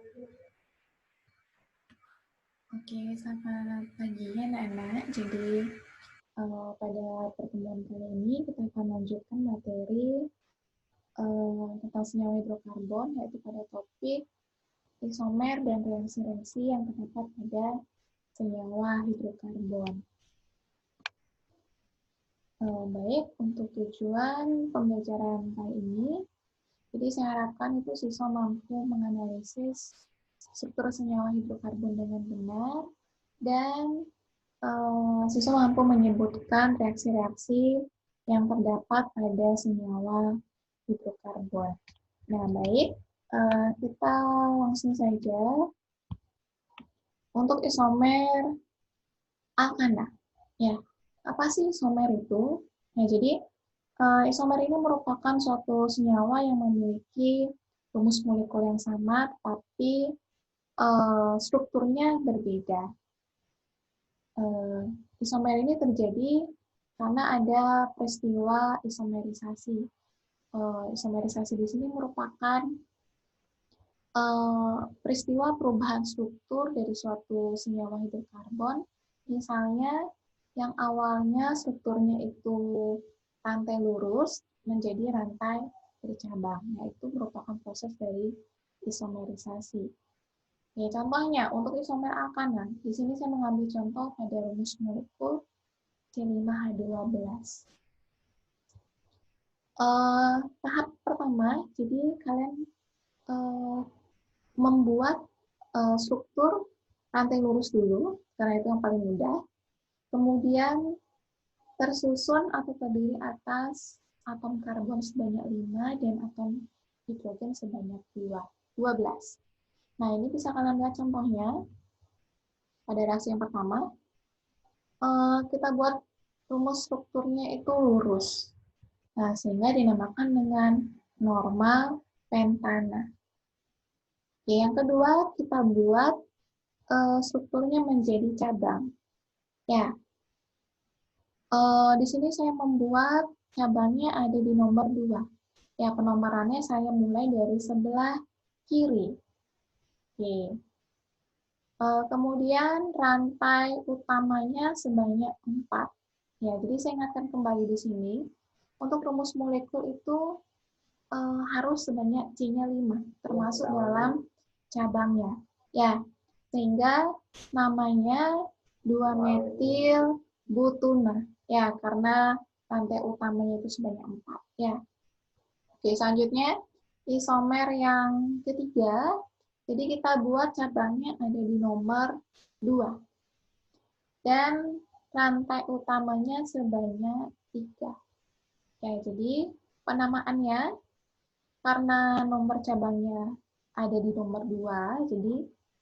Oke, selamat pagi anak-anak. Jadi pada pertemuan kali ini kita akan lanjutkan materi tentang senyawa hidrokarbon, yaitu pada topik isomer dan reaksi-reaksi yang terdapat pada senyawa hidrokarbon. Baik, untuk tujuan pembelajaran kali ini, jadi saya harapkan itu siswa mampu menganalisis struktur senyawa hidrokarbon dengan benar dan siswa mampu menyebutkan reaksi-reaksi yang terdapat pada senyawa hidrokarbon. Nah, baik, kita langsung saja untuk isomer alkana. Ya, apa sih isomer itu? Nah, jadi isomer ini merupakan suatu senyawa yang memiliki rumus molekul yang sama, tapi strukturnya berbeda. Isomer ini terjadi karena ada peristiwa isomerisasi. Isomerisasi di sini merupakan peristiwa perubahan struktur dari suatu senyawa hidrokarbon, misalnya yang awalnya strukturnya itu rantai lurus menjadi rantai bercabang. Nah, itu merupakan proses dari isomerisasi. Ya, contohnya untuk isomer alkana, di sini saya mengambil contoh pada rumus molekul C5H12. Tahap pertama, jadi kalian membuat struktur rantai lurus dulu, karena itu yang paling mudah. Kemudian tersusun atau terdiri atas atom karbon sebanyak 5 dan atom hidrogen sebanyak 12. Nah, ini bisa kalian lihat contohnya. Pada reaksi yang pertama, kita buat rumus strukturnya itu lurus. Nah, sehingga dinamakan dengan normal pentana. Oke, yang kedua, kita buat strukturnya menjadi cabang. Ya, di sini saya membuat cabangnya ada di nomor 2. Ya, penomorannya saya mulai dari sebelah kiri. Oke. Kemudian rantai utamanya sebanyak 4. Ya, jadi saya ingatkan kembali di sini. Untuk rumus molekul itu harus sebanyak C-nya 5, termasuk dalam cabangnya. Ya, sehingga namanya 2-metil butuna. Ya, karena rantai utamanya itu sebanyak 4. Ya. Oke, selanjutnya isomer yang ketiga. Jadi kita buat cabangnya ada di nomor 2. Dan rantai utamanya sebanyak 3. Ya, jadi penamaannya karena nomor cabangnya ada di nomor 2, jadi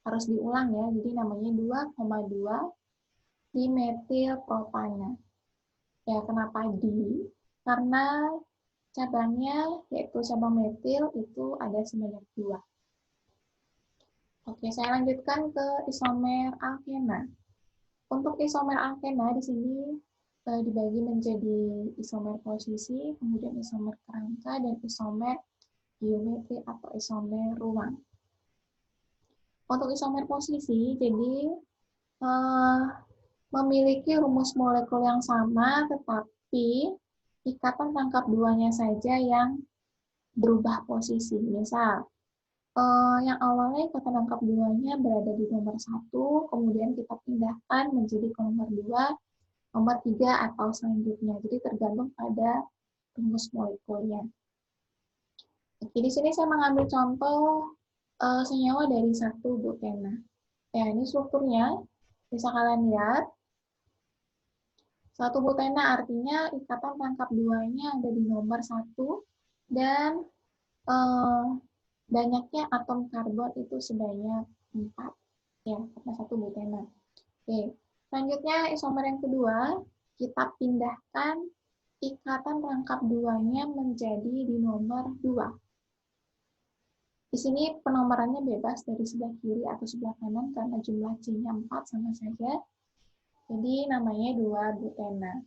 harus diulang ya. Jadi namanya 2,2 dimetilpropana. Ya, kenapa di? Karena cabangnya yaitu cabang metil itu ada sebanyak 2. Oke, saya lanjutkan ke isomer alkena. Untuk isomer alkena di sini dibagi menjadi isomer posisi, kemudian isomer kerangka, dan isomer geometri atau isomer ruang. Untuk isomer posisi, jadi memiliki rumus molekul yang sama, tetapi ikatan rangkap duanya saja yang berubah posisi. Misal, yang awalnya ikatan rangkap duanya berada di nomor 1, kemudian kita pindahkan menjadi ke nomor 2, nomor 3, atau selanjutnya. Jadi tergantung pada rumus molekulnya. Oke, di sini saya mengambil contoh senyawa dari 1 butena. Ya, ini strukturnya. Bisa kalian lihat. 1 butena artinya ikatan rangkap duanya ada di nomor 1 dan banyaknya atom karbon itu sebanyak 4. Ya, karena 1 butena. Oke, selanjutnya isomer yang kedua, kita pindahkan ikatan rangkap duanya menjadi di nomor 2. Di sini penomorannya bebas dari sebelah kiri atau sebelah kanan karena jumlah C-nya 4 sama saja. Jadi namanya 2 butena.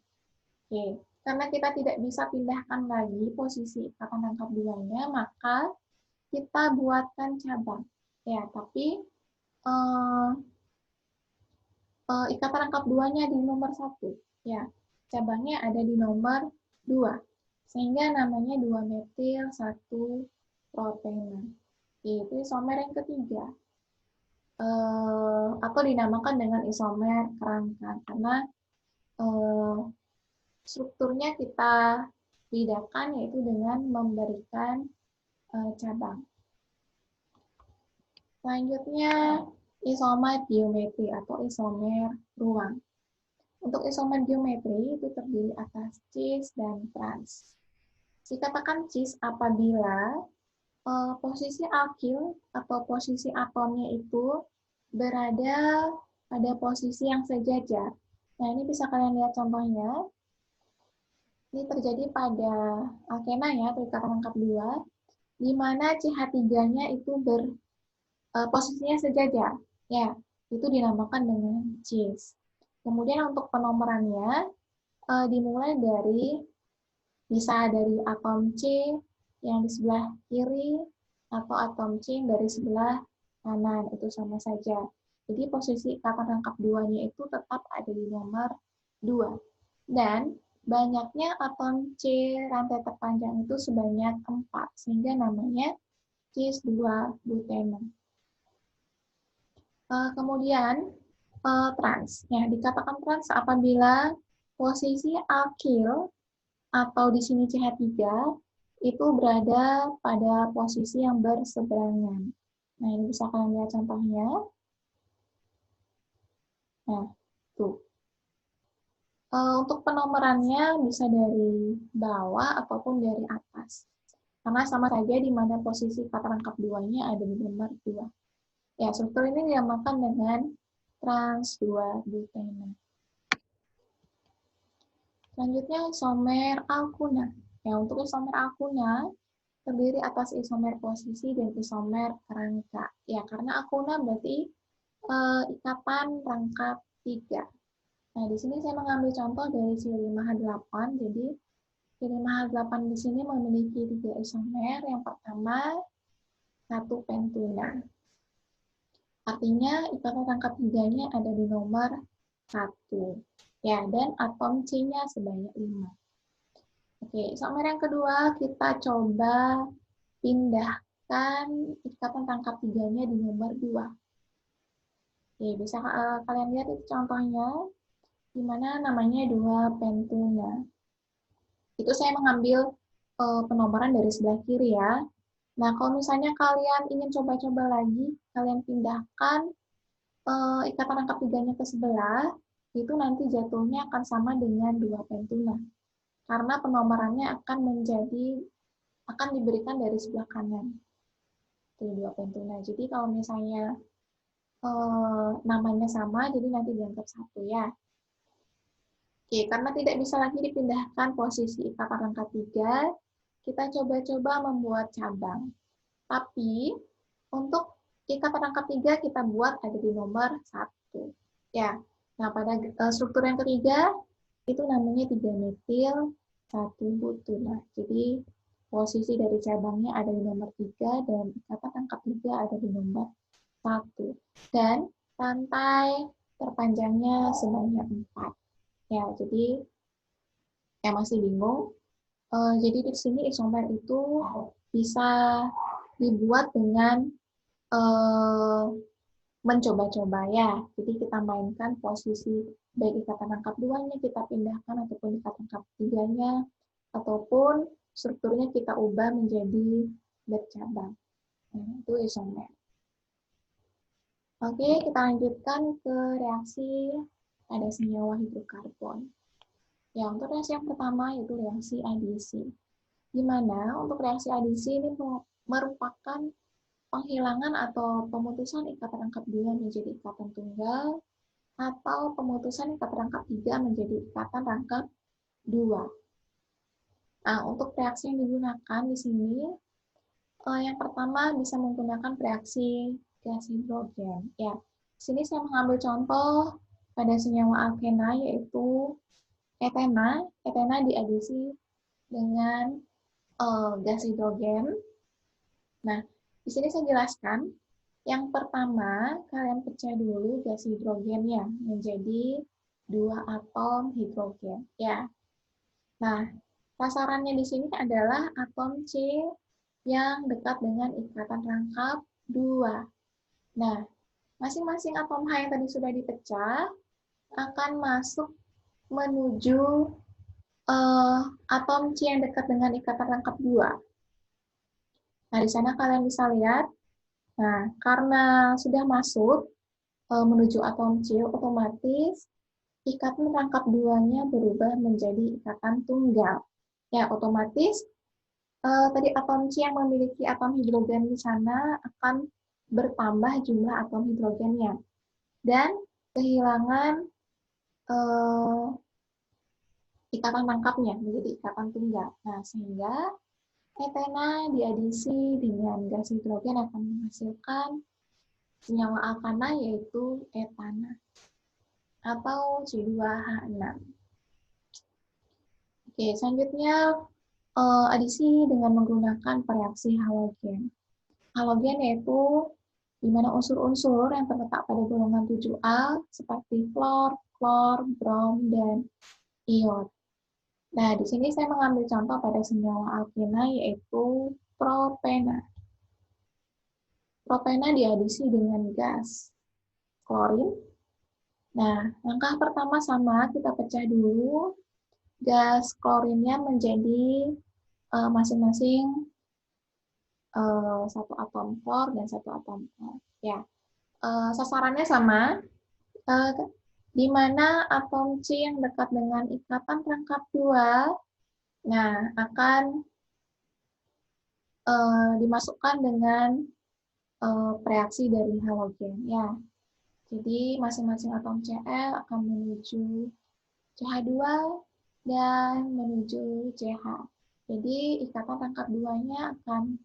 Oke, karena kita tidak bisa pindahkan lagi posisi ikatan rangkap duanya, maka kita buatkan cabang. Ya, tapi uh, ikatan rangkap duanya di nomor 1. Ya, cabangnya ada di nomor 2. Sehingga namanya 2 metil 1 propena. Itu isomer yang ketiga. Atau dinamakan dengan isomer kerangka karena strukturnya kita bedakan yaitu dengan memberikan cabang. Selanjutnya isomer geometri atau isomer ruang. Untuk isomer geometri itu terdiri atas cis dan trans. Dikatakan cis apabila posisi alkil atau posisi atomnya itu berada pada posisi yang sejajar. Nah, ini bisa kalian lihat contohnya. Ini terjadi pada alkena ya, atau ikatan rangkap 2, di mana CH3-nya itu posisinya sejajar. Ya, itu dinamakan dengan cis. Kemudian untuk penomorannya dimulai dari bisa dari atom C yang di sebelah kiri atau atom C yang dari sebelah kanan, itu sama saja. Jadi posisi ikatan rangkap 2-nya itu tetap ada di nomor 2. Dan banyaknya atom C rantai terpanjang itu sebanyak 4, sehingga namanya cis 2 butena. Kemudian trans. Ya, dikatakan trans apabila posisi alkil atau di sini CH3 itu berada pada posisi yang berseberangan. Nah, ini bisa kalian lihat contohnya. Nah, tuh. Untuk penomorannya bisa dari bawah ataupun dari atas. Karena sama saja di mana posisi kata rangkap 2-nya ada di nomor 2. Ya, struktur ini dinamakan dengan trans 2 butena. Selanjutnya isomer alkuna. Ya, untuk isomer alkuna terdiri atas isomer posisi dan isomer kerangka. Ya, karena alkuna berarti ikatan rangkap 3. Nah, di sini saya mengambil contoh dari C5H8. Jadi, C5H8 di sini memiliki 3 isomer. Yang pertama, 1 pentuna. Artinya, ikatan rangkap 3-nya ada di nomor 1. Ya, dan atom C-nya sebanyak 5. Oke, isomer yang kedua kita coba pindahkan ikatan rangkap 3-nya di nomor 2. Oke, bisa kalian lihat itu contohnya, di mana namanya 2 pentuna. Itu saya mengambil penomoran dari sebelah kiri ya. Nah, kalau misalnya kalian ingin coba-coba lagi, kalian pindahkan ikatan rangkap 3-nya ke sebelah, itu nanti jatuhnya akan sama dengan 2 pentuna. Karena penomorannya akan diberikan dari sebelah kanan. Itu 2 pentuna. Jadi kalau misalnya namanya sama, jadi nanti dianggap 1 ya. Oke, karena tidak bisa lagi dipindahkan posisi ikatan rangkap 3, kita coba-coba membuat cabang. Tapi, untuk ikatan rangkap 3 kita buat ada di nomor 1. Ya, nah pada struktur yang ketiga, itu namanya 3 metil 1 butena. Jadi, posisi dari cabangnya ada di nomor 3, dan ikatan rangkap 3 ada di nomor 1. Dan rantai terpanjangnya sebanyak 4. Ya, jadi yang masih bingung, jadi di sini isomer itu bisa dibuat dengan mencoba-coba ya. Jadi kita mainkan posisi baik ikatan rangkap 2-nya kita pindahkan ataupun ikatan rangkap 3-nya, ataupun strukturnya kita ubah menjadi bercabang. Nah, itu isomer. Oke, kita lanjutkan ke reaksi pada senyawa hidrokarbon. Ya, untuk reaksi yang pertama yaitu reaksi adisi. Di mana untuk reaksi adisi ini merupakan penghilangan atau pemutusan ikatan rangkap 2 menjadi ikatan tunggal, atau pemutusan ikatan rangkap 3 menjadi ikatan rangkap 2. Nah, untuk reaksi yang digunakan di sini, yang pertama bisa menggunakan reaksi gas hidrogen. Ya, di sini saya mengambil contoh pada senyawa alkena yaitu etena. Etena diadisi dengan gas hidrogen. Nah, di sini saya jelaskan Yang pertama, kalian pecah dulu gas hidrogennya menjadi 2 atom hidrogen. Ya. Nah, sasarannya di sini adalah atom C yang dekat dengan ikatan rangkap 2. Nah, masing-masing atom H yang tadi sudah dipecah akan masuk menuju atom C yang dekat dengan ikatan rangkap 2. Nah, di sana kalian bisa lihat, nah, karena sudah masuk menuju atom C, otomatis ikatan rangkap 2-nya berubah menjadi ikatan tunggal. Ya, otomatis tadi atom C yang memiliki atom hidrogen di sana akan bertambah jumlah atom hidrogennya. Dan kehilangan ikatan rangkapnya menjadi ikatan tunggal. Nah, sehingga etena diadisi dengan gas hidrogen akan menghasilkan senyawa alkana yaitu etana atau C2H6. Oke, selanjutnya adisi dengan menggunakan reaksi halogen. Halogen yaitu di mana unsur-unsur yang terletak pada golongan 7A seperti fluor, klor, brom, dan iod. Nah, di sini saya mengambil contoh pada senyawa alkena yaitu propena. Propena diadisi dengan gas klorin. Nah, langkah pertama sama, kita pecah dulu gas klorinnya menjadi masing-masing 1 atom klor dan 1 atom klor. Ya, sasarannya sama, di mana atom C yang dekat dengan ikatan rangkap 2, nah, akan dimasukkan dengan reaksi dari halogen. Ya, jadi masing-masing atom Cl akan menuju CH2 dan menuju CH. Jadi ikatan rangkap 2-nya akan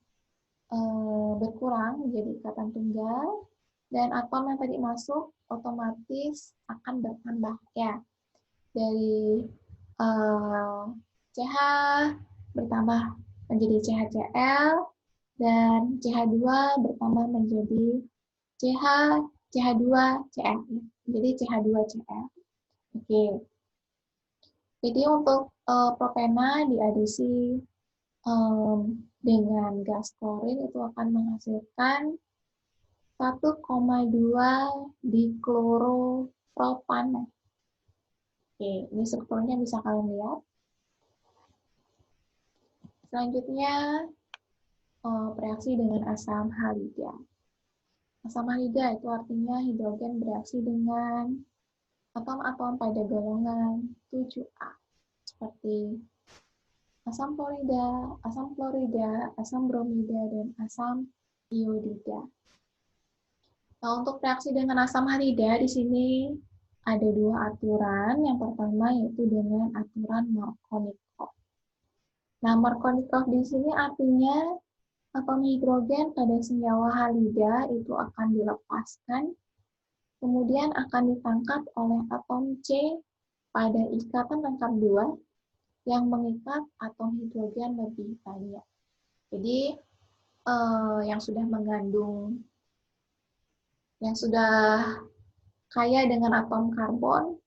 berkurang menjadi ikatan tunggal, dan atom yang tadi masuk otomatis akan bertambah. Ya, dari CH bertambah menjadi CHCl, dan CH2 bertambah menjadi CH, CH2Cl. Jadi CH2Cl. Oke. Jadi untuk propena diadisi dengan gas klorin itu akan menghasilkan 1,2 dikloropropan. Oke, ini strukturnya bisa kalian lihat. Selanjutnya, bereaksi dengan asam halida. Asam halida itu artinya hidrogen bereaksi dengan atom-atom pada golongan 7A, seperti asam klorida, asam bromida, dan asam iodida. Nah, untuk reaksi dengan asam halida di sini ada 2 aturan. Yang pertama yaitu dengan aturan Markovnikov. Nah, Markovnikov di sini artinya atom hidrogen pada senyawa halida itu akan dilepaskan, kemudian akan ditangkap oleh atom C pada ikatan rangkap 2 yang mengikat atom hidrogen lebih banyak. Jadi, yang sudah mengandung, yang sudah kaya dengan atom karbon,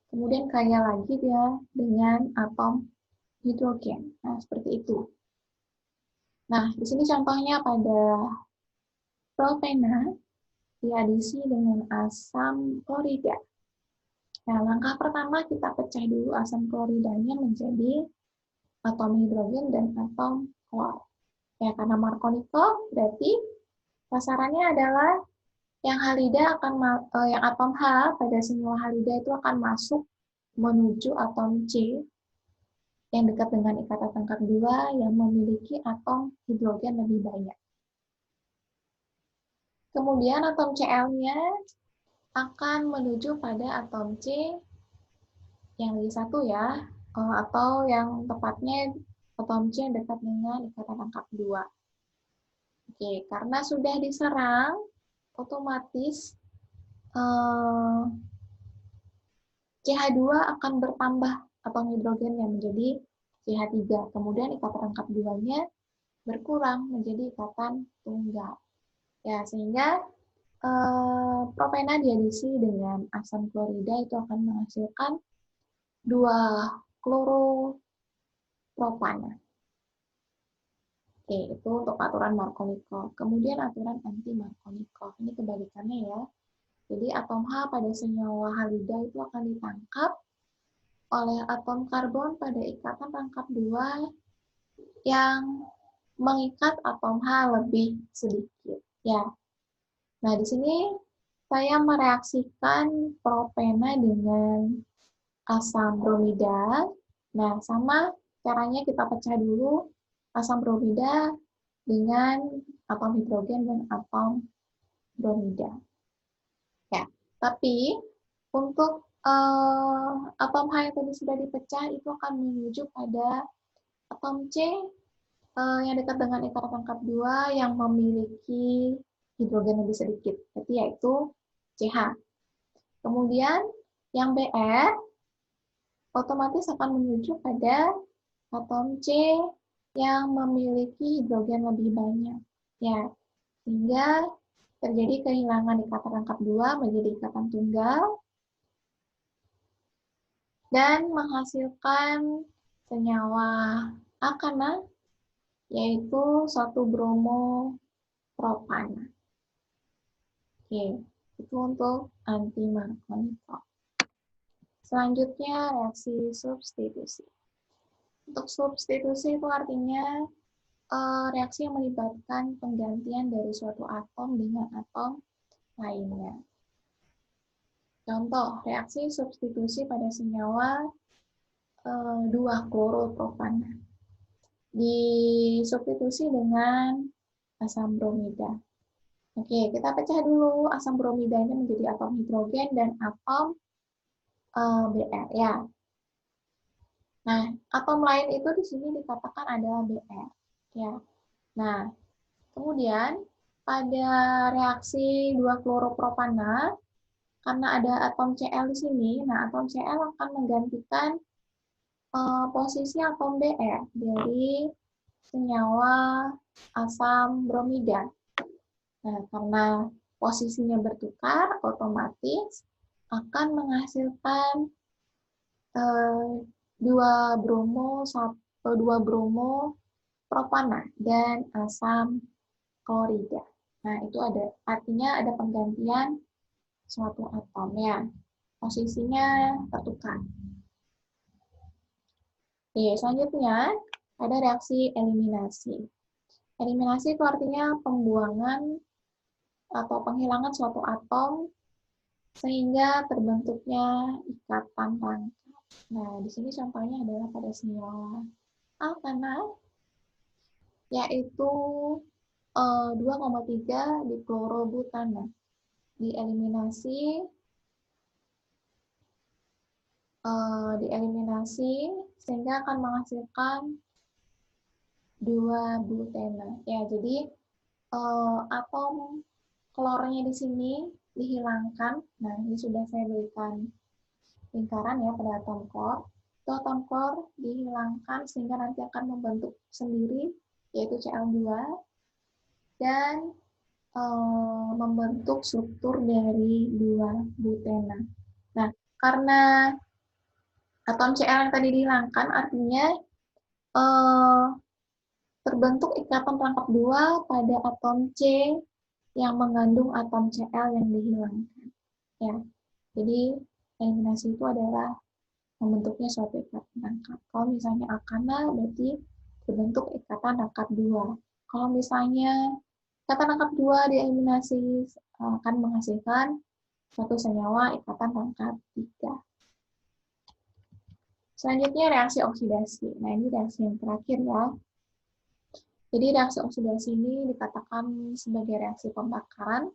kemudian kaya lagi dia dengan atom hidrogen. Nah, seperti itu. Nah, di sini contohnya pada propena diadisi dengan asam klorida. Nah, langkah pertama kita pecah dulu asam kloridanya menjadi atom hidrogen dan atom klor. Ya, karena Markovnikov berarti sasarannya adalah yang halida akan yang atom H pada senyawa halida itu akan masuk menuju atom C yang dekat dengan ikatan rangkap 2 yang memiliki atom hidrogen lebih banyak. Kemudian atom Cl-nya akan menuju pada atom C yang lagi satu ya, atau yang tepatnya atom C yang dekat dengan ikatan rangkap 2. Oke, karena sudah diserang, otomatis CH2 akan bertambah atom hidrogennya menjadi CH3. Kemudian ikatan rangkap 2-nya berkurang menjadi ikatan tunggal. Ya, sehingga propena diadisi dengan asam klorida itu akan menghasilkan 2-kloropropana. Oke, itu untuk aturan Markovnikov. Kemudian aturan anti-Markovnikov. Ini kebalikannya ya. Jadi atom H pada senyawa halida itu akan ditangkap oleh atom karbon pada ikatan rangkap 2 yang mengikat atom H lebih sedikit. Ya. Nah, di sini saya mereaksikan propena dengan asam bromida. Nah, sama caranya kita pecah dulu asam bromida dengan atom hidrogen dan atom bromida. Ya, tapi untuk atom H yang tadi sudah dipecah itu akan menuju pada atom C yang dekat dengan ikatan rangkap 2 yang memiliki hidrogen lebih sedikit, yaitu CH. Kemudian yang Br otomatis akan menuju pada atom C yang memiliki hidrogen lebih banyak. Ya, sehingga terjadi kehilangan ikatan rangkap 2 menjadi ikatan tunggal dan menghasilkan senyawa alkana yaitu 1-bromo-propana. Oke, itu untuk anti-Markovnikov. Selanjutnya reaksi substitusi. Untuk substitusi itu artinya reaksi yang melibatkan penggantian dari suatu atom dengan atom lainnya. Contoh, reaksi substitusi pada senyawa 2-kloropropana. Disubstitusi dengan asam bromida. Oke, kita pecah dulu asam bromidanya menjadi atom hidrogen dan atom Br ya. Nah, atom lain itu di sini dikatakan adalah Br ya. Nah, kemudian pada reaksi 2-kloropropana karena ada atom Cl di sini, nah atom Cl akan menggantikan posisi atom Br dari senyawa asam bromida. Nah, karena posisinya bertukar, otomatis akan menghasilkan 2-bromo-propana dan asam klorida. Nah, itu artinya ada penggantian suatu atom ya. Posisinya tertukar. Oke, selanjutnya ada reaksi eliminasi. Eliminasi itu artinya pembuangan atau penghilangan suatu atom sehingga terbentuknya ikatan rangkap. Nah, di sini contohnya adalah pada senyawa alkana, yaitu 2,3 diklorobutana. Dieliminasi sehingga akan menghasilkan 2 butena. Ya, jadi atom klornya di sini dihilangkan. Nah, ini sudah saya berikan lingkaran ya pada atom klor. Itu atom klor dihilangkan sehingga nanti akan membentuk sendiri yaitu Cl2 dan membentuk struktur dari 2 butena. Nah, karena atom Cl yang tadi dihilangkan artinya terbentuk ikatan rangkap 2 pada atom C yang mengandung atom Cl yang dihilangkan. Ya, jadi eliminasi itu adalah membentuknya suatu ikatan rangkap. Kalau misalnya alkana berarti terbentuk ikatan rangkap 2. Kalau misalnya ikatan rangkap 2 dieliminasi akan menghasilkan suatu senyawa ikatan rangkap 3. Selanjutnya reaksi oksidasi. Nah, ini reaksi yang terakhir ya. Jadi reaksi oksidasi ini dikatakan sebagai reaksi pembakaran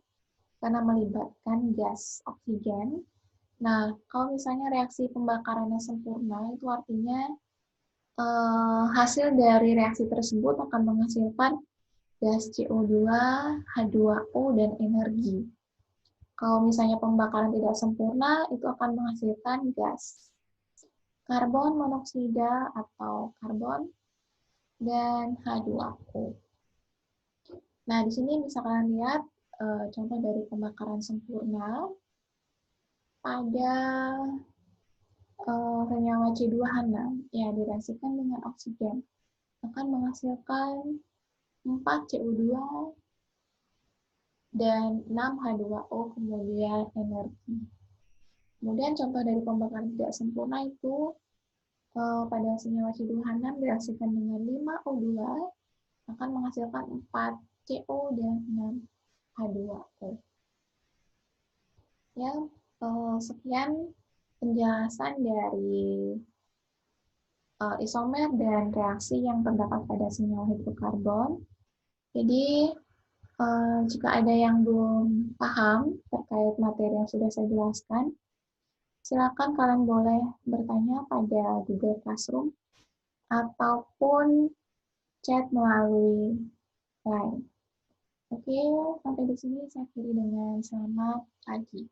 karena melibatkan gas oksigen. Nah, kalau misalnya reaksi pembakarannya sempurna, itu artinya hasil dari reaksi tersebut akan menghasilkan gas CO2, H2O, dan energi. Kalau misalnya pembakaran tidak sempurna, itu akan menghasilkan gas karbon monoksida atau karbon dan H2O. Nah, di sini bisa kalian lihat contoh dari pembakaran sempurna pada senyawa C2H6 yang direaksikan dengan oksigen akan menghasilkan 4 CO2 dan 6 H2O kemudian energi. Kemudian contoh dari pembakaran tidak sempurna itu pada senyawa C2H6 direaksikan dengan 5 O2 akan menghasilkan 4 CO dan 6 H2O. Ya, sekian penjelasan dari isomer dan reaksi yang terdapat pada senyawa hidrokarbon. Jadi, jika ada yang belum paham terkait materi yang sudah saya jelaskan, silakan kalian boleh bertanya pada Google Classroom ataupun chat melalui Line. Oke, sampai di sini saya akhiri dengan selamat pagi.